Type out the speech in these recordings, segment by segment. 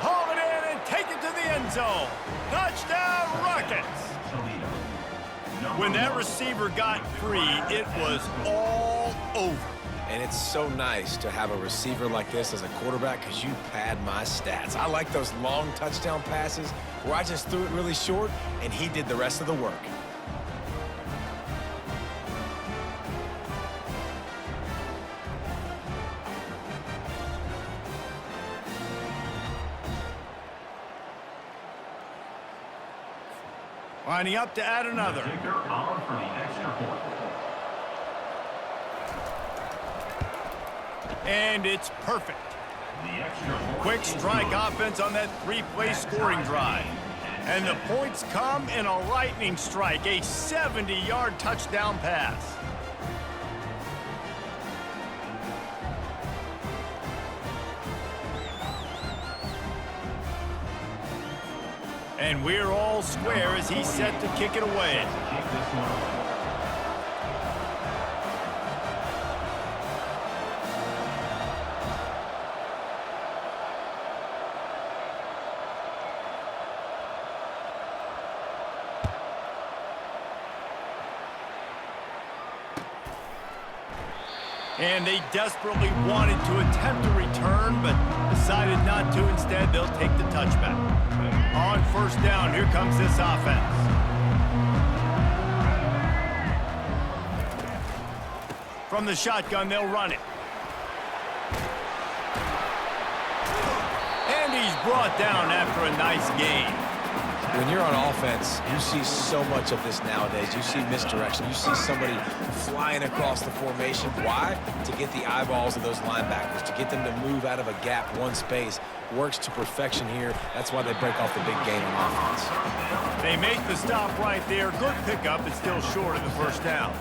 haul it in and take it to the end zone. Touchdown, Rockets. When that receiver got free, it was all over. And it's so nice to have a receiver like this as a quarterback because you pad my stats. I like those long touchdown passes where I just threw it really short and he did the rest of the work. Lining up to add another. And it's perfect. Quick strike offense on that three-play scoring drive. And the points come in a lightning strike, a 70-yard touchdown pass. And we're all square as he's set to kick it away. And they desperately wanted to attempt a return, but decided not to. Instead, they'll take the touchback. On first down, here comes this offense. From the shotgun, they'll run it. And he's brought down after a nice gain. When you're on offense, you see so much of this nowadays. You see misdirection. You see somebody flying across the formation. Why? To get the eyeballs of those linebackers, to get them to move out of a gap one space. Works to perfection here. That's why they break off the big game on offense. They make the stop right there. Good pickup, but still short of the first down.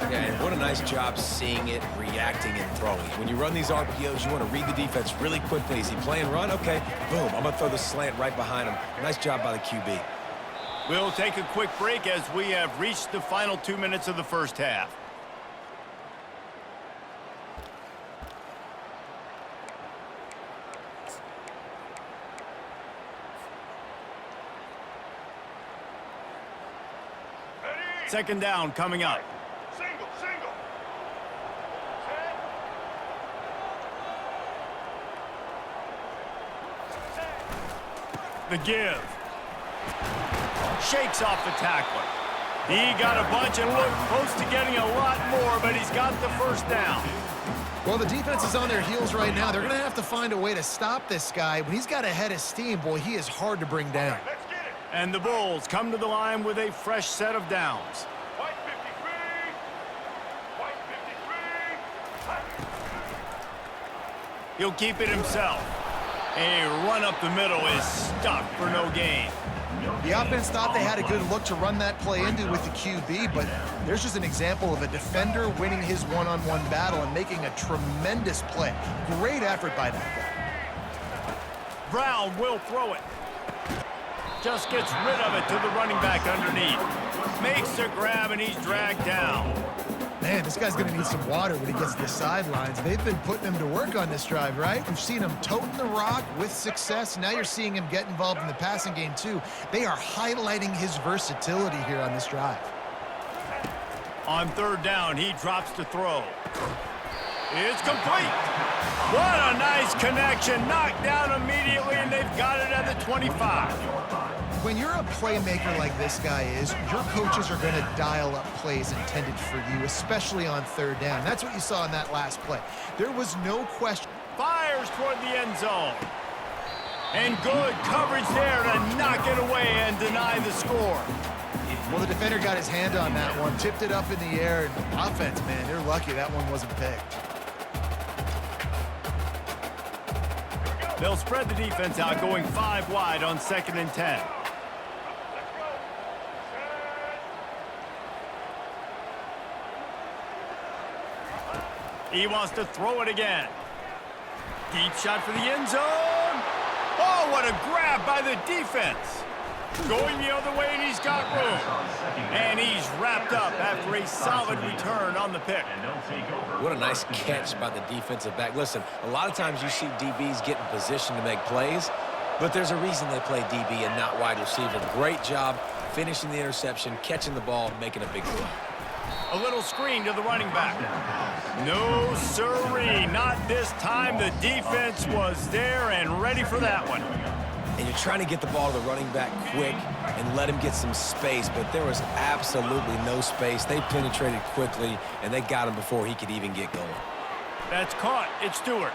Yeah, and what a nice job seeing it, reacting, and throwing. When you run these RPOs, you want to read the defense really quickly. Is he playing run? Okay, boom. I'm going to throw the slant right behind him. Nice job by the QB. We'll take a quick break as we have reached the final 2 minutes of the first half. Second down coming up. Single. The give. Shakes off the tackler. He got a bunch and looked close to getting a lot more, but he's got the first down. Well, the defense is on their heels right now. They're going to have to find a way to stop this guy. When he's got a head of steam, boy, he is hard to bring down. Let's get it. And the Bulls come to the line with a fresh set of downs. White 53. White 53. He'll keep it himself. A run up the middle is stuck for no gain. The offense thought they had a good look to run that play into with the QB, but there's just an example of a defender winning his one-on-one battle and making a tremendous play. Great effort by that guy. Brown will throw it. Just gets rid of it to the running back underneath. Makes a grab and he's dragged down. Man, this guy's going to need some water when he gets to the sidelines. They've been putting him to work on this drive, right? We've seen him toting the rock with success. Now you're seeing him get involved in the passing game, too. They are highlighting his versatility here on this drive. On third down, he drops to throw. It's complete. What a nice connection. Knocked down immediately, and they've got it at the 25. When you're a playmaker like this guy is, your coaches are going to dial up plays intended for you, especially on third down. That's what you saw in that last play. There was no question. Fires toward the end zone. And good coverage there to knock it away and deny the score. Well, the defender got his hand on that one, tipped it up in the air. And offense, man, they're lucky that one wasn't picked. They'll spread the defense out, going 5 wide on 2nd and 10. He wants to throw it again. Deep shot for the end zone. Oh, what a grab by the defense. Going the other way, and he's got room. And he's wrapped up after a solid return on the pick. What a nice catch by the defensive back. Listen, a lot of times you see DBs get in position to make plays. But there's a reason they play DB and not wide receiver. Great job finishing the interception, catching the ball, making a big play. A little screen to the running back. No, sirree, not this time. The defense was there and ready for that one. And you're trying to get the ball to the running back quick and let him get some space, but there was absolutely no space. They penetrated quickly, and they got him before he could even get going. That's caught. It's Stewart.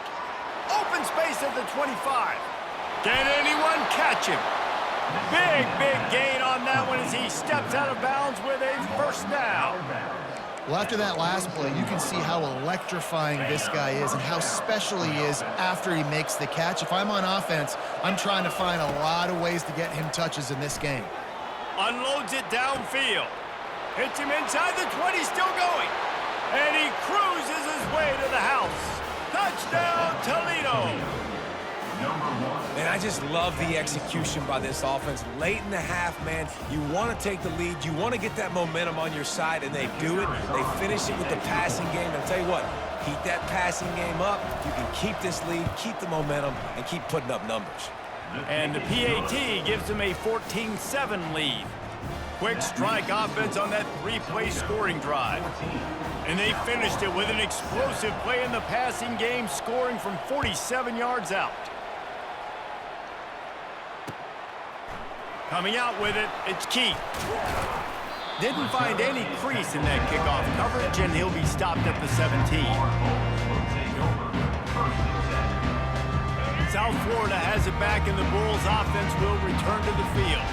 Open space at the 25. Can anyone catch him? Big gain on that one as he steps out of bounds with a first down. Well, after that last play, you can see how electrifying this guy is and how special he is after he makes the catch. If I'm on offense, I'm trying to find a lot of ways to get him touches in this game. Unloads it downfield. Hits him inside the 20, still going. And he cruises his way to the house. Touchdown, Toledo. And I just love the execution by this offense. Late in the half, man, you want to take the lead. You want to get that momentum on your side, and they do it. They finish it with the passing game. I'll tell you what, keep that passing game up. You can keep this lead, keep the momentum, and keep putting up numbers. And the PAT gives them a 14-7 lead. Quick strike offense on that three-play scoring drive. And they finished it with an explosive play in the passing game, scoring from 47 yards out. Coming out with it, it's Keith. Didn't find any crease in that kickoff coverage, and he'll be stopped at the 17. South Florida has it back, and the Bulls offense will return to the field.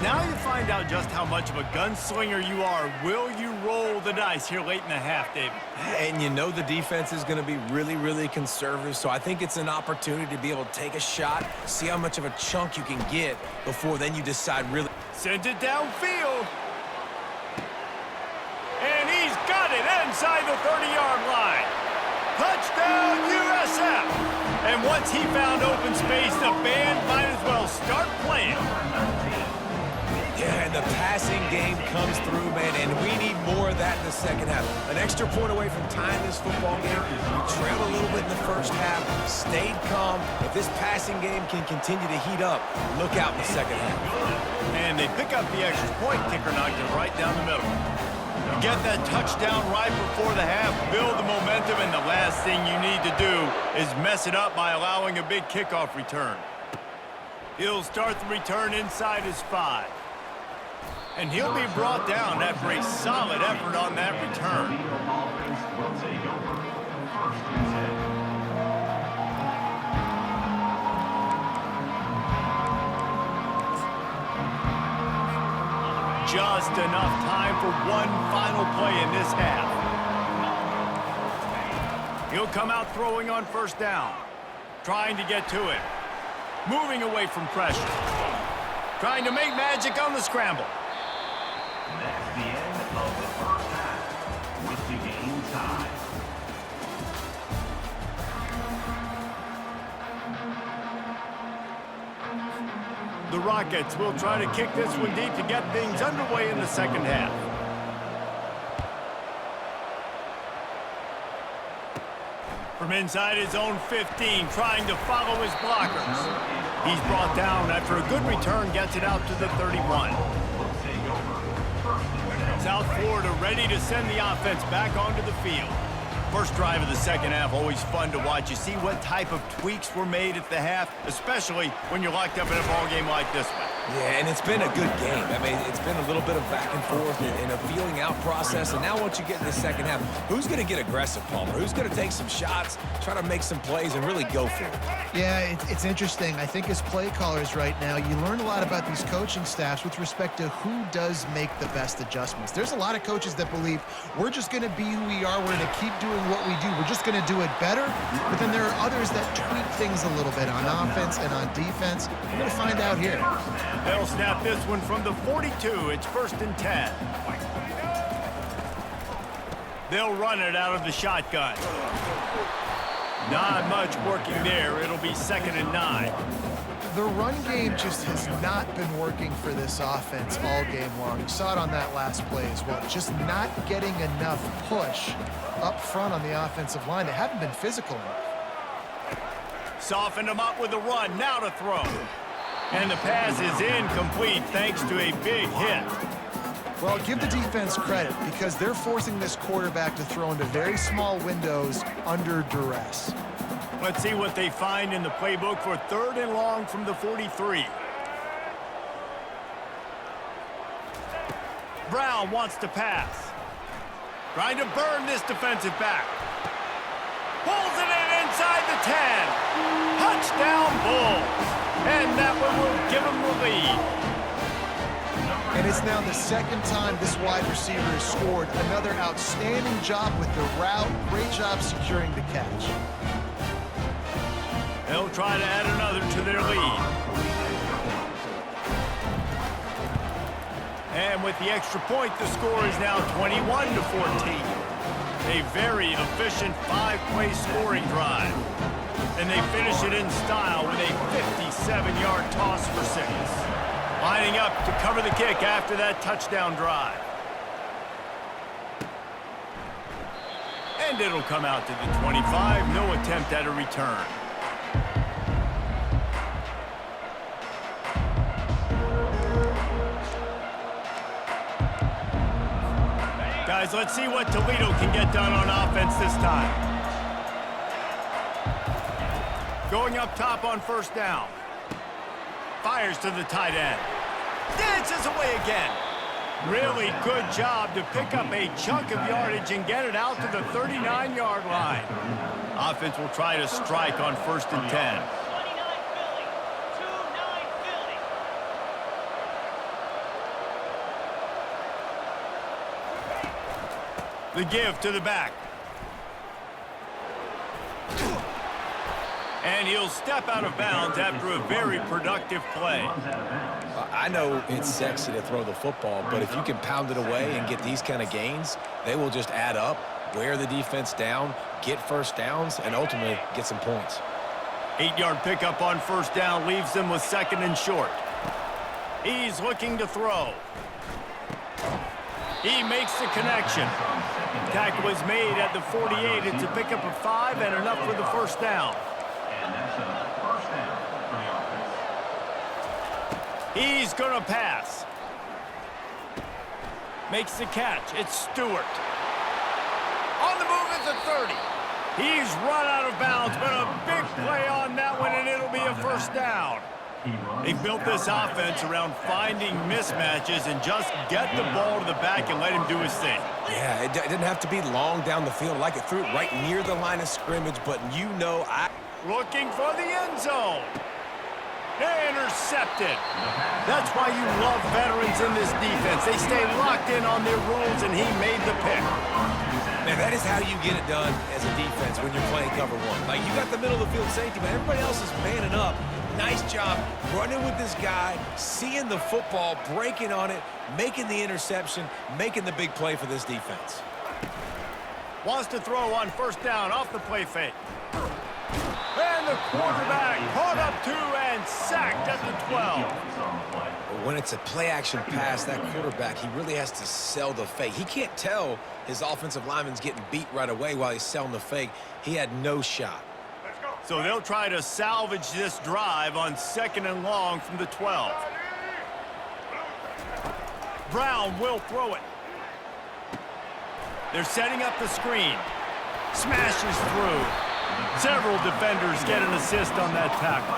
Now you find out just how much of a gunslinger you are. Will you roll the dice here late in the half, David? And you know the defense is going to be really conservative, so I think it's an opportunity to be able to take a shot, see how much of a chunk you can get before then you decide really. Sends it downfield. And he's got it inside the 30-yard line. Touchdown, USF. And once he found open space, the band might as well start playing. Yeah, and the passing game comes through, man, and we need more of that in the second half. An extra point away from tying this football game. We trailed a little bit in the first half, stayed calm. If this passing game can continue to heat up, look out in the second half. And they pick up the extra point. Kicker knocked it right down the middle. You get that touchdown right before the half, build the momentum, and the last thing you need to do is mess it up by allowing a big kickoff return. He'll start the return inside his 5. And he'll be brought down after a solid effort on that return. Just enough time for one final play in this half. He'll come out throwing on first down. Trying to get to it. Moving away from pressure. Trying to make magic on the scramble. That's the end of the first half with the game tied. The Rockets will try to kick this one deep to get things underway in the second half. From inside his own 15, trying to follow his blockers. He's brought down after a good return, gets it out to the 31. South Florida ready to send the offense back onto the field. First drive of the second half, always fun to watch. You see what type of tweaks were made at the half, especially when you're locked up in a ball game like this one. Yeah, and it's been a good game. I mean, it's been a little bit of back and forth and a feeling out process. And now once you get in the second half, who's going to get aggressive, Palmer? Who's going to take some shots, try to make some plays, and really go for it? Yeah, it's interesting. I think as play callers right now, you learn a lot about these coaching staffs with respect to who does make the best adjustments. There's a lot of coaches that believe we're just going to be who we are. We're going to keep doing what we do. We're just going to do it better. But then there are others that tweak things a little bit on offense and on defense. We're going to find out here. They'll snap this one from the 42. It's 1st and 10. They'll run it out of the shotgun. Not much working there. It'll be 2nd and 9. The run game just has not been working for this offense all game long. You saw it on that last play as well. Just not getting enough push up front on the offensive line. They haven't been physical enough. Softened him up with a run. Now to throw. And the pass is incomplete thanks to a big hit. Well, give the defense credit because they're forcing this quarterback to throw into very small windows under duress. Let's see what they find in the playbook for 3rd and long from the 43. Brown wants to pass. Trying to burn this defensive back. Pulls it in inside the 10. Touchdown Bulls. And that one will give them the lead. And it's now the 2nd time this wide receiver has scored. Another outstanding job with the route. Great job securing the catch. They'll try to add another to their lead. And with the extra point, the score is now 21-14. A very efficient 5-play scoring drive. And they finish it in style with a 57-yard toss for 6. Lining up to cover the kick after that touchdown drive. And it'll come out to the 25. No attempt at a return. Guys, let's see what Toledo can get done on offense this time. Going up top on 1st down. Fires to the tight end. Dances away again. Really good job to pick up a chunk of yardage and get it out to the 39-yard line. Offense will try to strike on 1st and 10. The give to the back. And he'll step out of bounds after a very productive play. I know it's sexy to throw the football, but if you can pound it away and get these kind of gains, they will just add up, wear the defense down, get 1st downs, and ultimately get some points. 8-yard pickup on 1st down leaves them with 2nd and short. He's looking to throw. He makes the connection. Tackle was made at the 48. It's a pickup of 5 and enough for the 1st down. And that's a 1st down for the offense. He's going to pass. Makes the catch. It's Stewart. On the move is a 30. He's run out of bounds, but a big play on that one, and it'll be a 1st down. They built this offense around finding mismatches and just get the ball to the back and let him do his thing. Yeah, it didn't have to be long down the field. Like it threw it right near the line of scrimmage, but you know Looking for the end zone. Intercepted. That's why you love veterans in this defense. They stay locked in on their rules, and he made the pick. Man, that is how you get it done as a defense when you're playing cover 1. Like, you got the middle of the field safety, but everybody else is manning up. Nice job running with this guy, seeing the football, breaking on it, making the interception, making the big play for this defense. Wants to throw on 1st down off the play fake. And the quarterback caught up 2 and sacked at the 12. But when it's a play-action pass, that quarterback, he really has to sell the fake. He can't tell his offensive lineman's getting beat right away while he's selling the fake. He had no shot. So they'll try to salvage this drive on 2nd and long from the 12. Brown will throw it. They're setting up the screen. Smashes through. Several defenders get an assist on that tackle.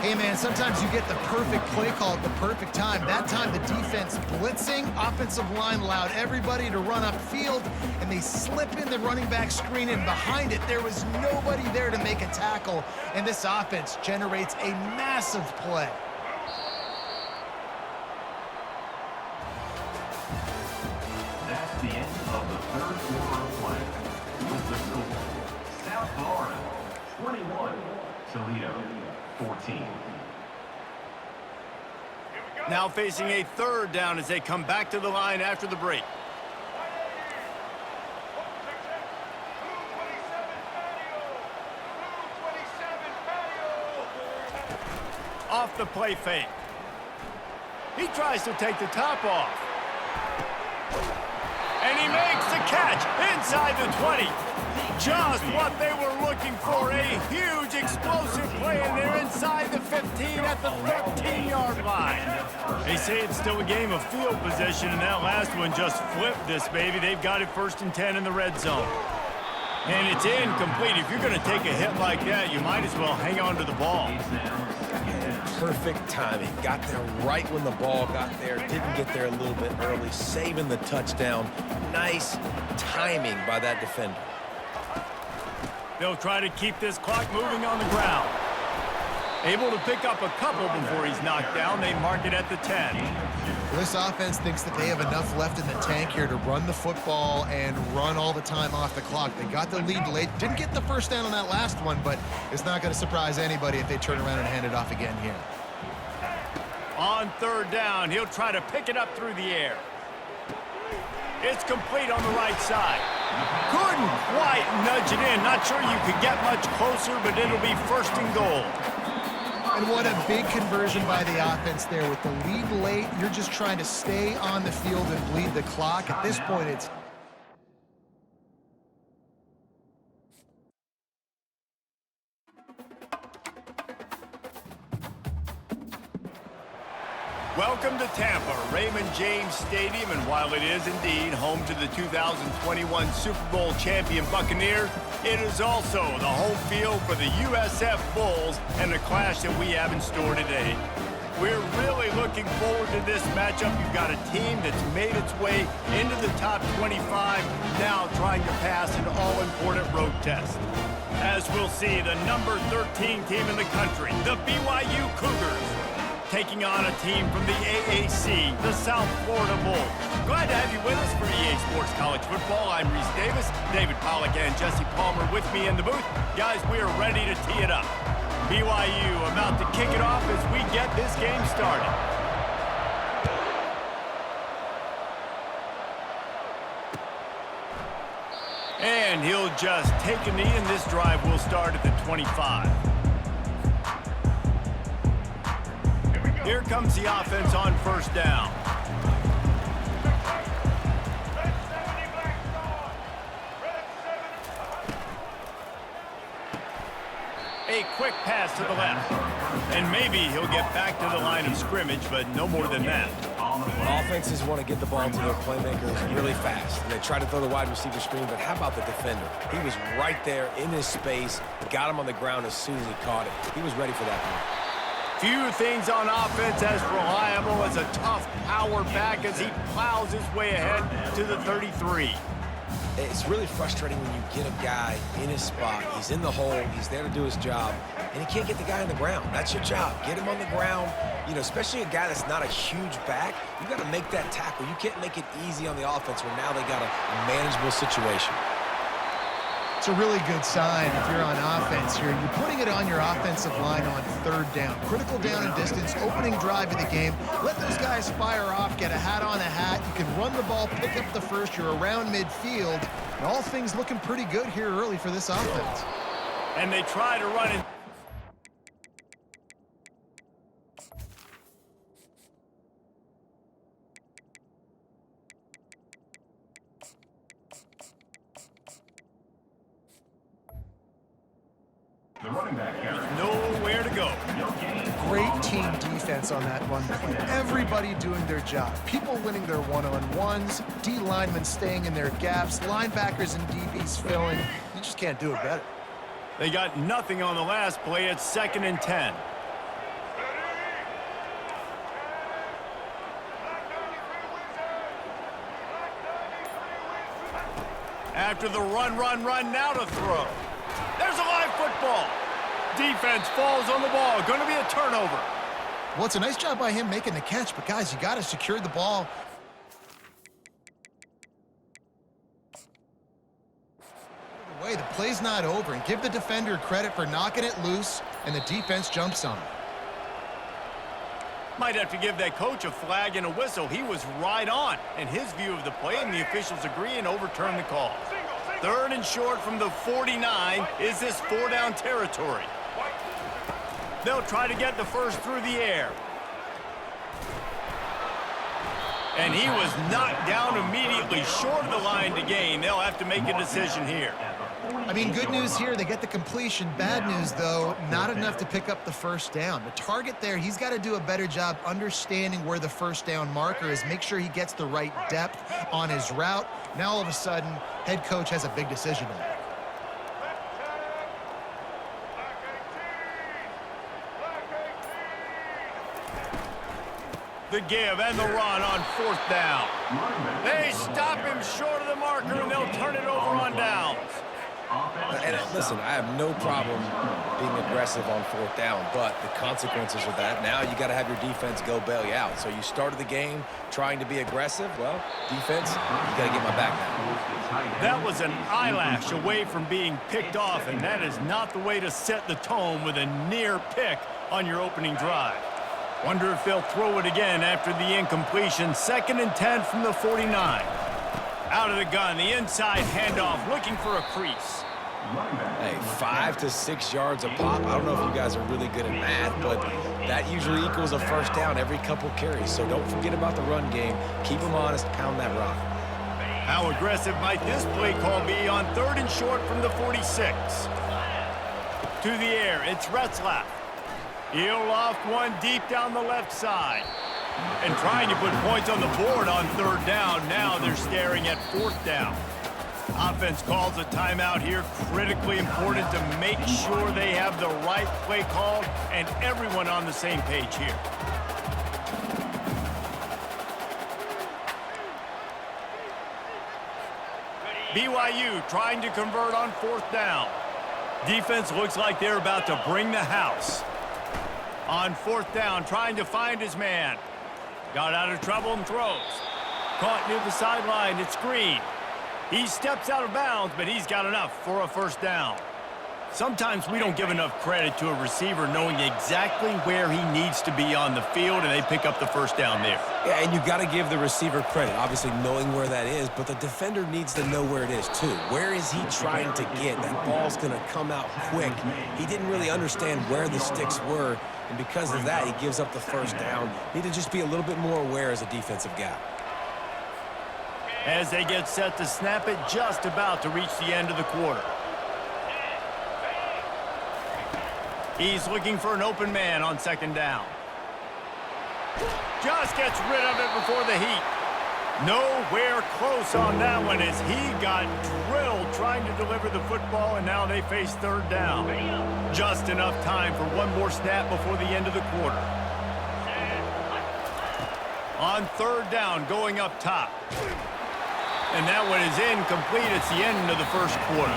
Hey, man, sometimes you get the perfect play call at the perfect time. That time, the defense blitzing, offensive line allowed everybody to run upfield, and they slip in the running back screen, and behind it, there was nobody there to make a tackle, and this offense generates a massive play. That's the end of the 3rd quarter of play. With the score, South Florida 21, Toledo 14. Now facing a 3rd down as they come back to the line after the break. Off the play fake. He tries to take the top off. And he makes the catch inside the 20. Just what they were looking for, a huge explosive play, and they're inside inside the 15 at the 13-yard line. They say it's still a game of field position, and that last one just flipped this baby. They've got it 1st and 10 in the red zone. And it's incomplete. If you're going to take a hit like that, you might as well hang on to the ball. Perfect timing. Got there right when the ball got there. Didn't get there a little bit early. Saving the touchdown. Nice timing by that defender. They'll try to keep this clock moving on the ground. Able to pick up a couple before he's knocked down. They mark it at the 10. This offense thinks that they have enough left in the tank here to run the football and run all the time off the clock. They got the lead late. Didn't get the first down on that last one, but it's not going to surprise anybody if they turn around and hand it off again here. On 3rd down, he'll try to pick it up through the air. It's complete on the right side. Couldn't quite nudge it in. Not sure you could get much closer, but it'll be 1st and goal. And what a big conversion by the offense there. With the lead late, you're just trying to stay on the field and bleed the clock. At this point, it's... Welcome to Tampa, Raymond James Stadium, and while it is indeed home to the 2021 Super Bowl champion Buccaneers, it is also the home field for the USF Bulls and the clash that we have in store today. We're really looking forward to this matchup. You've got a team that's made its way into the top 25, now trying to pass an all-important road test. As we'll see, the number 13 team in the country, the BYU Cougars, taking on a team from the AAC, the South Florida Bulls. Glad to have you with us for EA Sports College Football. I'm Reese Davis, David Pollack and Jesse Palmer with me in the booth. Guys, we are ready to tee it up. BYU about to kick it off as we get this game started. And he'll just take a knee, and this drive will start at the 25. Here comes the offense on 1st down. A quick pass to the left. And maybe he'll get back to the line of scrimmage, but no more than that. Offenses want to get the ball to their playmakers really fast. And they try to throw the wide receiver screen, but how about the defender? He was right there in his space, got him on the ground as soon as he caught it. He was ready for that one. Few things on offense as reliable as a tough power back as he plows his way ahead to the 33. It's really frustrating when you get a guy in his spot. He's in the hole. He's there to do his job, and he can't get the guy on the ground. That's your job. Get him on the ground. You know, especially a guy that's not a huge back. You got to make that tackle. You can't make it easy on the offense when now they got a manageable situation. It's a really good sign if you're on offense here. You're putting it on your offensive line on 3rd down. Critical down and distance, opening drive of the game. Let those guys fire off, get a hat on a hat. You can run the ball, pick up the first. You're around midfield. And all things looking pretty good here early for this offense. And they try to run it. The running back carry. Nowhere to go. Great team defense on that run play. Everybody doing their job. People winning their one-on-ones, D linemen staying in their gaps, linebackers and DBs filling. You just can't do it better. They got nothing on the last play. It's 2nd and 10. After the run, now to throw. There's a live football. Defense falls on the ball. Going to be a turnover. Well, it's a nice job by him making the catch, but guys, you got to secure the ball. The play's not over, and give the defender credit for knocking it loose, and the defense jumps on it. Might have to give that coach a flag and a whistle. He was right on in his view of the play, and the officials agree and overturn the call. 3rd and short from the 49. Is this 4-down territory? They'll try to get the first through the air. And he was knocked down immediately short of the line to gain. They'll have to make a decision here. I mean, good news here, they get the completion. Bad news, though, not enough to pick up the first down. The target there, he's got to do a better job understanding where the first down marker is, make sure he gets the right depth on his route. Now, all of a sudden, head coach has a big decision to make. The give and the run on 4th down. They stop him short of the marker, and they'll turn it over on downs. And listen, I have no problem being aggressive on 4th down, but the consequences of that, now you got to have your defense go bail you out. So you started the game trying to be aggressive. Well, defense, you got to get my back now. That was an eyelash away from being picked off, and that is not the way to set the tone with a near pick on your opening drive. Wonder if they'll throw it again after the incompletion. 2nd and 10 from the 49. Out of the gun, the inside handoff, looking for a crease. Hey, 5 to 6 yards a pop. I don't know if you guys are really good at math, but that usually equals a first down every couple carries. So don't forget about the run game. Keep them honest, pound that rock. How aggressive might this play call be on 3rd and short from the 46? To the air, it's Retzlaff. He'll loft one deep down the left side. And trying to put points on the board on 3rd down. Now they're staring at 4th down. Offense calls a timeout here. Critically important to make sure they have the right play called and everyone on the same page here. BYU trying to convert on 4th down. Defense looks like they're about to bring the house. On 4th down, trying to find his man. Got out of trouble and throws. Caught near the sideline, it's Green. He steps out of bounds, but he's got enough for a first down. Sometimes we don't give enough credit to a receiver knowing exactly where he needs to be on the field, and they pick up the first down there. Yeah, and you got to give the receiver credit, obviously knowing where that is, but the defender needs to know where it is too. Where is he trying to get? That ball's going to come out quick. He didn't really understand where the sticks were, and because of that, he gives up the first down. Need to just be a little bit more aware as a defensive guy. As they get set to snap it, just about to reach the end of the quarter. He's looking for an open man on 2nd down. Just gets rid of it before the heat. Nowhere close on that one as he got drilled trying to deliver the football, and now they face 3rd down. Just enough time for one more snap before the end of the quarter. On 3rd down, going up top. And that one is incomplete. It's the end of the first quarter.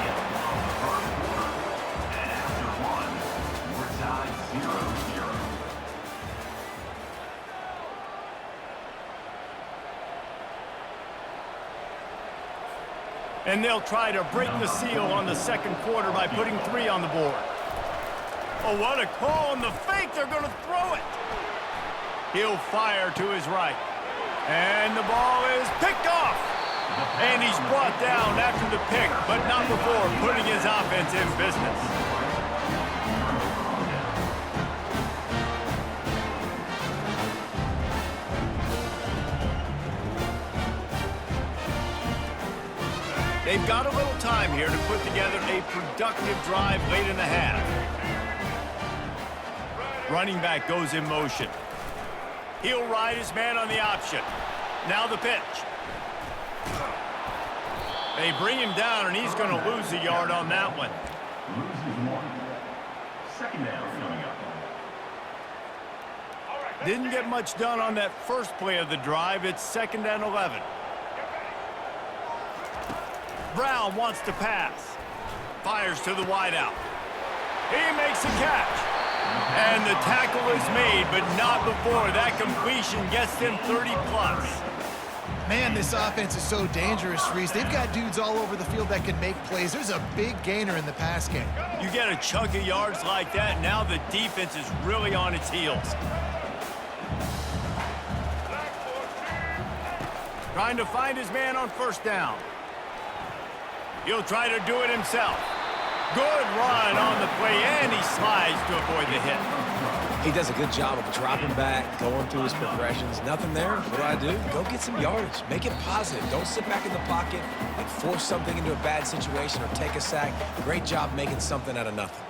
And they'll try to break the seal on the 2nd quarter by putting 3 on the board. Oh, what a call on the fake. They're going to throw it. He'll fire to his right. And the ball is picked off. And he's brought down after the pick, but not before putting his offense in business. They've got a little time here to put together a productive drive late in the half. Running back goes in motion. He'll ride his man on the option. Now the pitch. They bring him down, and he's going to lose a yard on that one. Loses 1. 2nd down coming up. Didn't get much done on that first play of the drive. It's 2nd and 11. Brown wants to pass. Fires to the wideout. He makes a catch. And the tackle is made, but not before that completion gets them 30+. Man, this offense is so dangerous, Reese. They've got dudes all over the field that can make plays. There's a big gainer in the pass game. You get a chunk of yards like that, now the defense is really on its heels. Trying to find his man on 1st down. He'll try to do it himself. Good run on the play, and he slides to avoid the hit. He does a good job of dropping back, going through his progressions. Nothing there. What do? Go get some yardage. Make it positive. Don't sit back in the pocket and force something into a bad situation or take a sack. Great job making something out of nothing.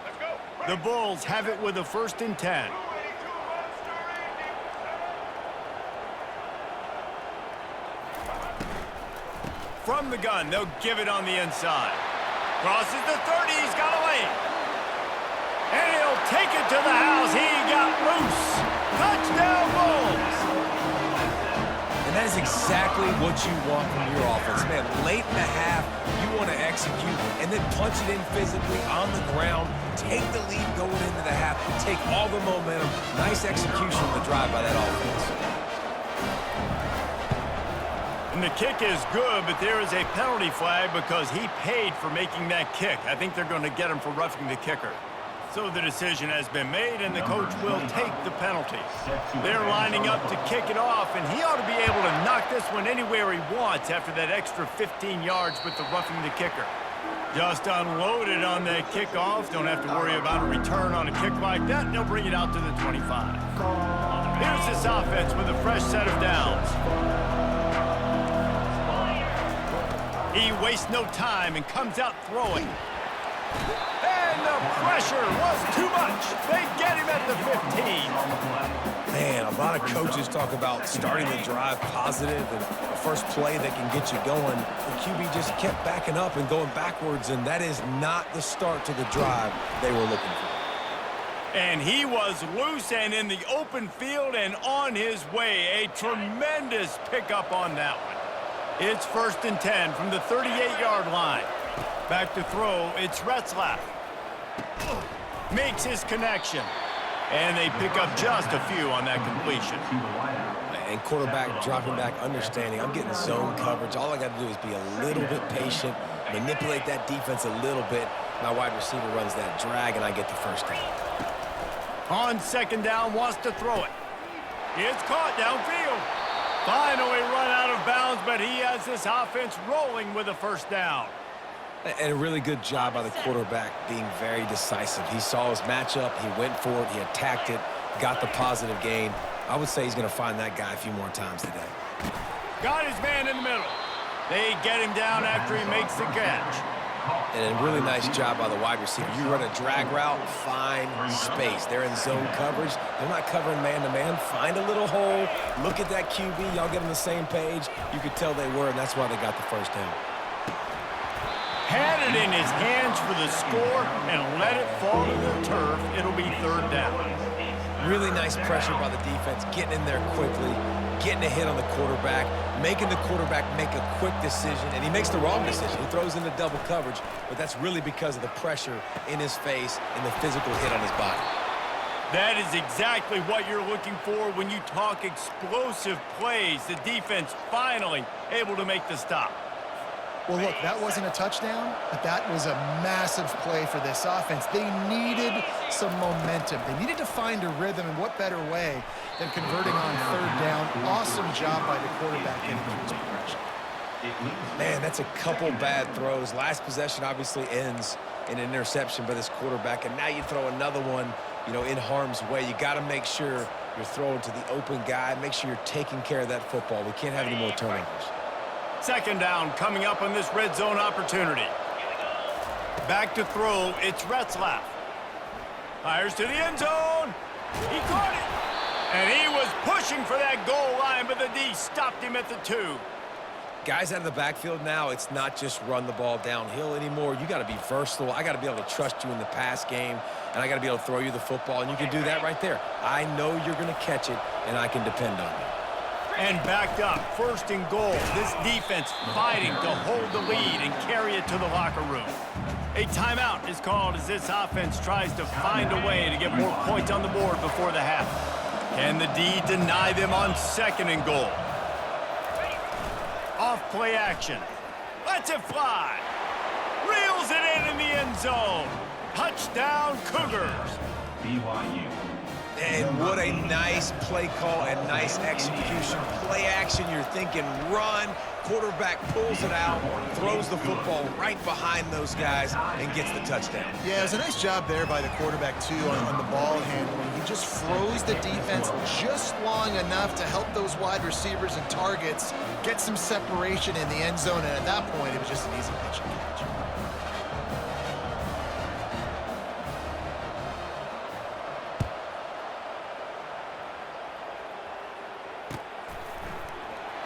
The Bulls have it with a 1st and 10. From the gun, they'll give it on the inside. Crosses the 30, he's got a lane. And he'll take it to the house. He got loose. Touchdown, Bulls. And that is exactly what you want from your offense. Man, late in the half, you want to execute and then punch it in physically on the ground. Take the lead going into the half. Take all the momentum. Nice execution on the drive by that offense. And the kick is good, but there is a penalty flag because he paid for making that kick. I think they're going to get him for roughing the kicker. So the decision has been made, and the coach will take the penalty. They're lining up to kick it off, and he ought to be able to knock this one anywhere he wants after that extra 15 yards with the roughing the kicker. Just unloaded on that kickoff. Don't have to worry about a return on a kick like that. They'll bring it out to the 25. Here's this offense with a fresh set of downs. He wastes no time and comes out throwing. And the pressure was too much. They get him at the 15. Man, a lot of coaches talk about starting the drive positive and the first play that can get you going. The QB just kept backing up and going backwards, and that is not the start to the drive they were looking for. And he was loose and in the open field and on his way. A tremendous pickup on that one. It's 1st and 10 from the 38-yard line. Back to throw, it's Retzlaff. Makes his connection. And they pick up just a few on that completion. And quarterback dropping back, understanding, I'm getting zone coverage. All I got to do is be a little bit patient, manipulate that defense a little bit. My wide receiver runs that drag, and I get the first down. On 2nd down, wants to throw it. It's caught downfield. Finally run out of bounds, but he has this offense rolling with a 1st down. And a really good job by the quarterback being very decisive. He saw his matchup, he went for it, he attacked it, got the positive gain. I would say he's going to find that guy a few more times today. Got his man in the middle. They get him down after he makes the catch. And a really nice job by the wide receiver. You run a drag route, find space. They're in zone coverage. They're not covering man-to-man. Find a little hole. Look at that QB. Y'all get on the same page. You could tell they were, and that's why they got the 1st down. Had it in his hands for the score and let it fall to the turf. It'll be 3rd down. Really nice pressure by the defense, getting in there quickly, getting a hit on the quarterback, making the quarterback make a quick decision, and he makes the wrong decision. He throws into double coverage, but that's really because of the pressure in his face and the physical hit on his body. That is exactly what you're looking for when you talk explosive plays. The defense finally able to make the stop. Well, look, that wasn't a touchdown, but that was a massive play for this offense. They needed some momentum. They needed to find a rhythm, and what better way than converting on 3rd down. Awesome job by the quarterback getting through his progression. Man, that's a couple bad throws. Last possession obviously ends in an interception by this quarterback, and now you throw another one, you know, in harm's way. You got to make sure you're throwing to the open guy. Make sure you're taking care of that football. We can't have any more turnovers. 2nd down coming up on this red zone opportunity. Back to throw, it's Retzlaff. Fires to the end zone. He caught it. And he was pushing for that goal line, but the D stopped him at the 2. Guys out of the backfield now, it's not just run the ball downhill anymore. You got to be versatile. I got to be able to trust you in the pass game, and I got to be able to throw you the football, and you can do that right there. I know you're going to catch it, and I can depend on you. And backed up, 1st and goal. This defense fighting to hold the lead and carry it to the locker room. A timeout is called as this offense tries to find a way to get more points on the board before the half. Can the D deny them on 2nd and goal? Off play action. Lets it fly. Reels it in the end zone. Touchdown, Cougars. BYU. And what a nice play call and nice execution. Play action, you're thinking run. Quarterback pulls it out, throws the football right behind those guys, and gets the touchdown. Yeah, it was a nice job there by the quarterback, too, on the ball handling. He just froze the defense just long enough to help those wide receivers and targets get some separation in the end zone, and at that point, it was just an easy pitch and catch.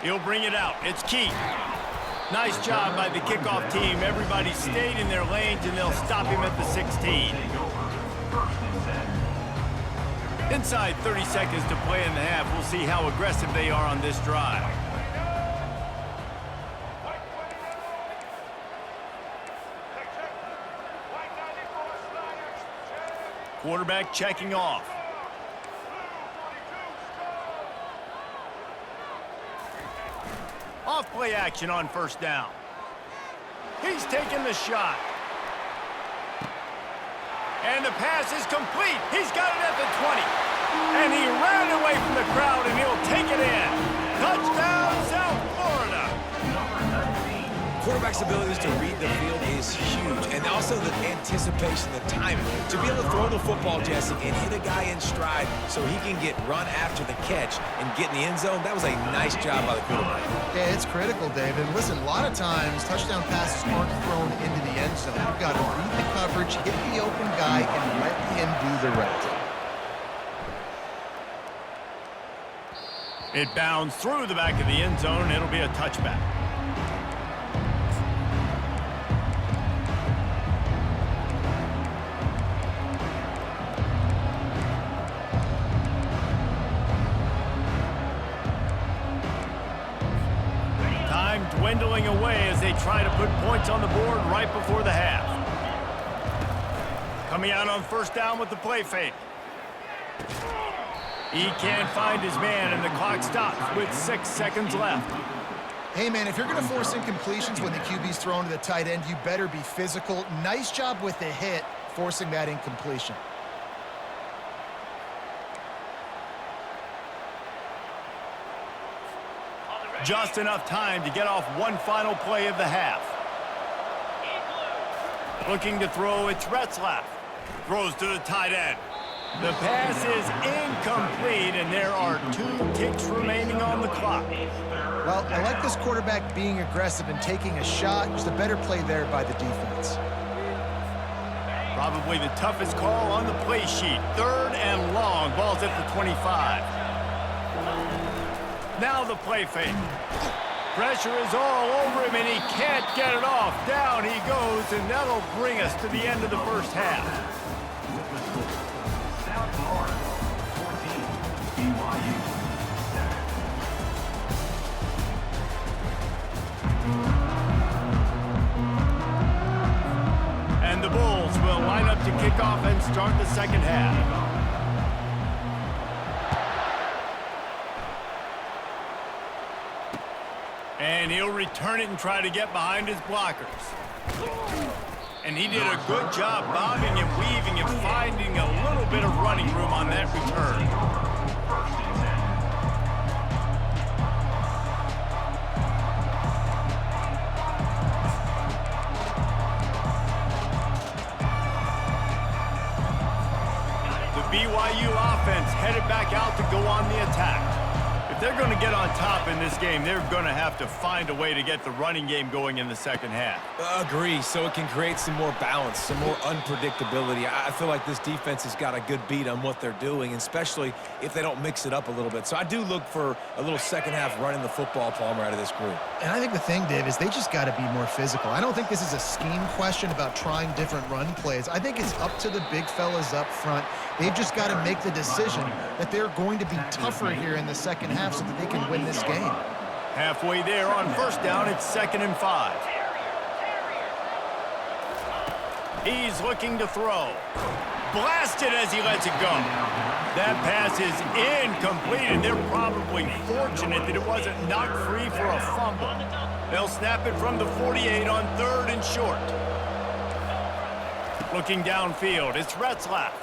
He'll bring it out. It's Keith. Nice job by the kickoff team. Everybody stayed in their lanes, and they'll stop him at the 16. Inside 30 seconds to play in the half. We'll see how aggressive they are on this drive. Quarterback checking off. Off play action on first down. He's taking the shot. And the pass is complete. He's got it at the 20. And he ran away from the crowd, and he'll take it in. Touchdown, South Florida. Quarterback's abilities to read the field is huge, and also the anticipation, the timing. To be able to throw the football, Jesse, and hit a guy in stride so he can get run after the catch and get in the end zone, that was a nice job by the quarterback. Yeah, it's critical, David. Listen, a lot of times, touchdown passes aren't thrown into the end zone. You've got to read the coverage, hit the open guy, and let him do the rest. It bounds through the back of the end zone. It'll be a touchback. Time dwindling away as they try to put points on the board right before the half. Coming out on first down with the play fake. He can't find his man, and the clock stops with 6 seconds left. Hey, man, if you're going to force incompletions when the QB's thrown to the tight end, you better be physical. Nice job with the hit, forcing that incompletion. Just enough time to get off one final play of the half. Looking to throw, it's Retzlaff. Throws to the tight end. The pass is incomplete, and there are 2 ticks remaining on the clock. Well, I like this quarterback being aggressive and taking a shot. Just a better play there by the defense. Probably the toughest call on the play sheet. 3rd and long. Ball's at the 25. Now the play fake. Pressure is all over him, and he can't get it off. Down he goes, and that'll bring us to the end of the first half. South Florida, 14, BYU, 7. And the Bulls will line up to kick off and start the second half. And he'll return it and try to get behind his blockers. And he did a good job bobbing and weaving and finding a little bit of running room on that return. The BYU offense headed back out to go on the attack. If they're going to get on top in this game, they're going to have to find a way to get the running game going in the second half. Agree, so it can create some more balance, some more unpredictability. I feel like this defense has got a good beat on what they're doing, especially if they don't mix it up a little bit. So I do look for a little second half running the football, Palmer, out of this group. And I think the thing, Dave, is they just got to be more physical. I don't think this is a scheme question about trying different run plays. I think it's up to the big fellas up front. They've just got to make the decision that they're going to be tougher here in the second half so that they can win this game. Halfway there on first down, it's 2nd and 5. He's looking to throw. Blasted as he lets it go. That pass is incomplete, and they're probably fortunate that it wasn't knocked free for a fumble. They'll snap it from the 48 on 3rd and short. Looking downfield, it's Retzlaff.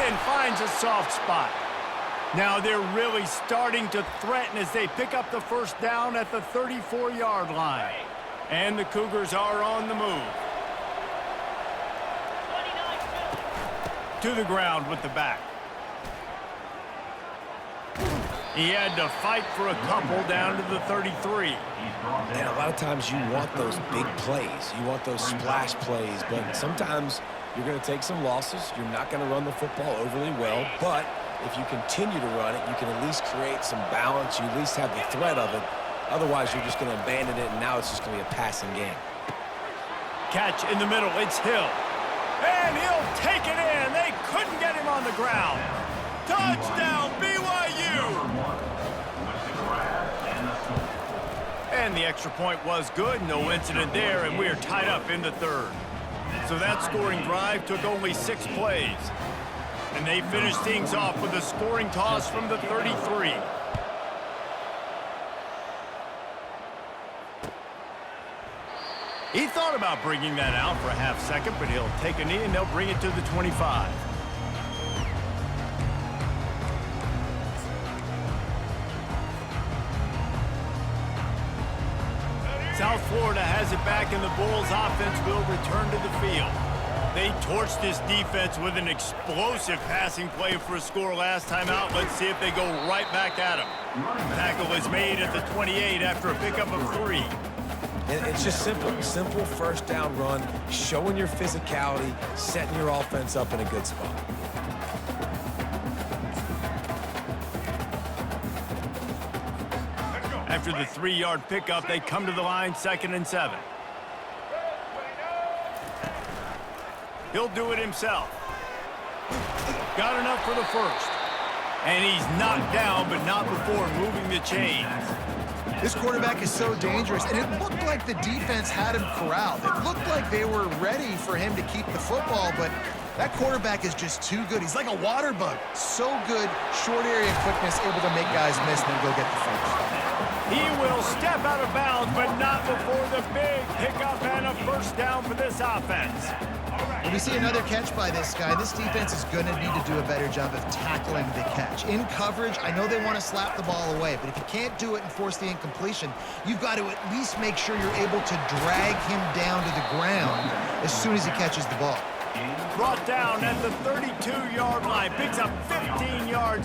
and finds a soft spot. Now they're really starting to threaten as they pick up the first down at the 34-yard line. And the Cougars are on the move. To the ground with the back. He had to fight for a couple down to the 33. And a lot of times you want those big plays. You want those splash plays, but sometimes you're going to take some losses. You're not going to run the football overly well, but if you continue to run it, you can at least create some balance. You at least have the threat of it. Otherwise, you're just going to abandon it, and now it's just going to be a passing game. Catch in the middle. It's Hill. And he'll take it in. They couldn't get him on the ground. Touchdown, BYU! And the extra point was good. No incident there, and we are tied up in the third. So that scoring drive took only 6 plays. And they finished things off with a scoring toss from the 33. He thought about bringing that out for a half second, but he'll take a knee and they'll bring it to the 25. South Florida has it back, and the Bulls offense will return to the field. They torched this defense with an explosive passing play for a score last time out. Let's see if they go right back at him. Tackle is made at the 28 after a pickup of 3. And it's just simple first down run, showing your physicality, setting your offense up in a good spot. After the 3-yard pickup, they come to the line, 2nd and 7. He'll do it himself. Got enough for the first. And he's knocked down, but not before moving the chains. This quarterback is so dangerous, and it looked like the defense had him corralled. It looked like they were ready for him to keep the football, but that quarterback is just too good. He's like a water bug. So good, short area quickness, able to make guys miss and then go get the first. He will step out of bounds, but not before the big pickup and a first down for this offense. When we see another catch by this guy, this defense is going to need to do a better job of tackling the catch. In coverage, I know they want to slap the ball away, but if you can't do it and force the incompletion, you've got to at least make sure you're able to drag him down to the ground as soon as he catches the ball. Brought down at the 32-yard line, picks up 15 yards